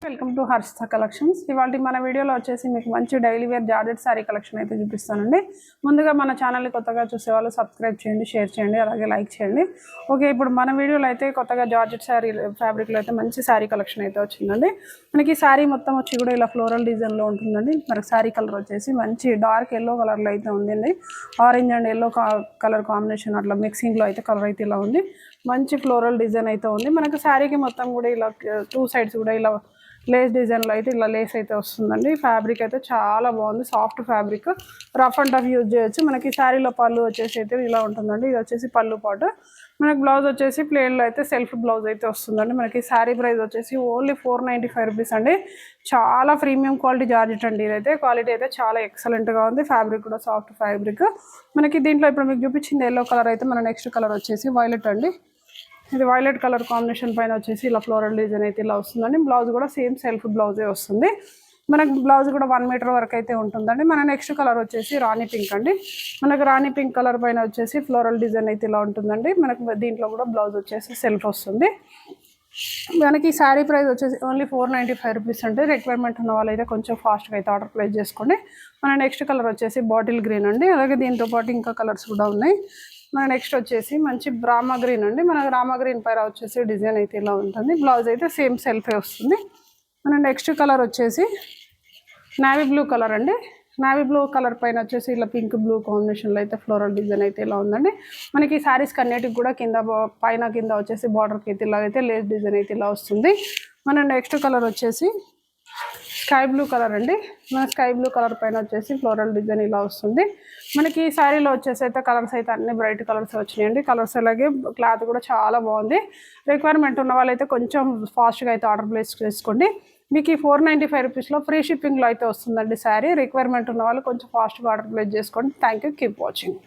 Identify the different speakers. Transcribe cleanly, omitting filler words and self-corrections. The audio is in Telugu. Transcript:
Speaker 1: Welcome to Harshita collections. ఇవాళ మన వీడియోలో వచ్చేసి మీకు మంచి daily wear georgette sari collection అయితే చూపిస్తానండి. ముందుగా మన ఛానల్ని కొత్తగా చూసేవాళ్ళు సబ్స్క్రైబ్ చేయండి, షేర్ చేయండి, అలాగే లైక్ చేయండి. ఓకే, ఇప్పుడు మన వీడియోలో అయితే కొత్తగా జార్జెట్ శారీ ఫ్యాబ్రిక్లో అయితే మంచి శారీ కలెక్షన్ అయితే వచ్చిందండి. మనకి శారీ మొత్తం వచ్చి కూడా ఇలా ఫ్లోరల్ డిజైన్లో ఉంటుందండి. మనకి శారీ కలర్ వచ్చేసి మంచి డార్క్ ఎల్లో కలర్లో అయితే ఉందండి. Orange and yellow colour combination అట్లా మిక్సింగ్లో అయితే కలర్ అయితే ఇలా ఉంది. మంచి ఫ్లోరల్ డిజైన్ అయితే ఉంది. మనకి శారీకి మొత్తం కూడా ఇలా టూ సైడ్స్ కూడా ఇలా లేస్ డిజైన్లో అయితే ఇలా లేస్ అయితే వస్తుందండి. ఫ్యాబ్రిక్ అయితే చాలా బాగుంది, soft fabric, rough and tough use చేయొచ్చు. మనకి శారీలో పళ్ళు వచ్చేసి అయితే ఇలా ఉంటుందండి. ఇది వచ్చేసి పళ్ళు పాటు. మనకి బ్లౌజ్ వచ్చేసి ప్లెయిన్లో అయితే సెల్ఫ్ బ్లౌజ్ అయితే వస్తుందండి. మనకి శారీ ప్రైస్ వచ్చేసి ఓన్లీ 495 రూపీస్ అండి. చాలా ప్రీమియం క్వాలిటీ జార్జెట్ అండి. ఇదైతే క్వాలిటీ అయితే చాలా ఎక్సలెంట్గా ఉంది. ఫ్యాబ్రిక్ కూడా సాఫ్ట్ ఫ్యాబ్రిక్. మనకి దీంట్లో ఇప్పుడు మీకు చూపించింది ఎల్లో కలర్ అయితే మన నెక్స్ట్ కలర్ వచ్చేసి వైలెట్ అండి. ఇది వైలెట్ కలర్ కాంబినేషన్ పైన వచ్చేసి ఇలా ఫ్లోరల్ డిజైన్ అయితే ఇలా వస్తుందండి. బ్లౌజ్ కూడా సేమ్ సెల్ఫ్ బ్లౌజే వస్తుంది. మనకు బ్లౌజ్ కూడా 1 మీటర్ వరకు అయితే ఉంటుందండి. మన నెక్స్ట్ కలర్ వచ్చేసి రాణి పింక్ అండి. మనకు రాణి పింక్ కలర్ పైన వచ్చేసి ఫ్లోరల్ డిజైన్ అయితే ఇలా ఉంటుందండి. మనకు దీంట్లో కూడా బ్లౌజ్ వచ్చేసి సెల్ఫ్ వస్తుంది. మనకి ఈ శారీ ప్రైస్ వచ్చేసి ఓన్లీ 495 రూపీస్ అంటే రిక్వైర్మెంట్ ఉన్న వాళ్ళైతే కొంచెం ఫాస్ట్గా అయితే ఆర్డర్ ప్లేస్ చేసుకోండి. మన నెక్స్ట్ కలర్ వచ్చేసి బాటిల్ గ్రీన్ అండి. అలాగే దీంతో పాటు ఇంకా కలర్స్ కూడా ఉన్నాయి. మన నెక్స్ట్ వచ్చేసి మంచి రామా గ్రీన్ అండి. మన రామా గ్రీన్ పైన వచ్చేసి డిజైన్ అయితే ఇలా ఉంటుంది. బ్లౌజ్ అయితే సేమ్ సెల్ఫే వస్తుంది. మన నెక్స్ట్ కలర్ వచ్చేసి నావీ బ్లూ కలర్ అండి. నావీ బ్లూ కలర్ పైన వచ్చేసి ఇలా పింక్ బ్లూ కాంబినేషన్లో అయితే ఫ్లోరల్ డిజైన్ అయితే ఇలా ఉందండి. మనకి శారీస్కి అన్నిటికి కూడా పైన కింద వచ్చేసి బార్డర్కి అయితే ఇలా అయితే లేస్ డిజైన్ అయితే ఇలా వస్తుంది. మన నెక్స్ట్ కలర్ వచ్చేసి స్కై బ్లూ కలర్ అండి. మన స్కై బ్లూ కలర్ పైన వచ్చేసి ఫ్లోరల్ డిజైన్ ఇలా వస్తుంది. మనకి ఈ శారీలో వచ్చేసి అయితే కలర్స్ అయితే అన్ని బ్రైట్ కలర్స్ వచ్చినాయండి. కలర్స్ అలాగే క్లాత్ కూడా చాలా బాగుంది. రిక్వైర్మెంట్ ఉన్న వాళ్ళైతే కొంచెం ఫాస్ట్గా అయితే ఆర్డర్ ప్లేస్ చేసుకోండి. మీకు ఈ 495 రూపీస్లో ఫ్రీ షిప్పింగ్లో అయితే వస్తుందండి శారీ. రిక్వైర్మెంట్ ఉన్న వాళ్ళు కొంచెం ఫాస్ట్గా ఆర్డర్ ప్లేస్ చేసుకోండి. Thank you, keep watching.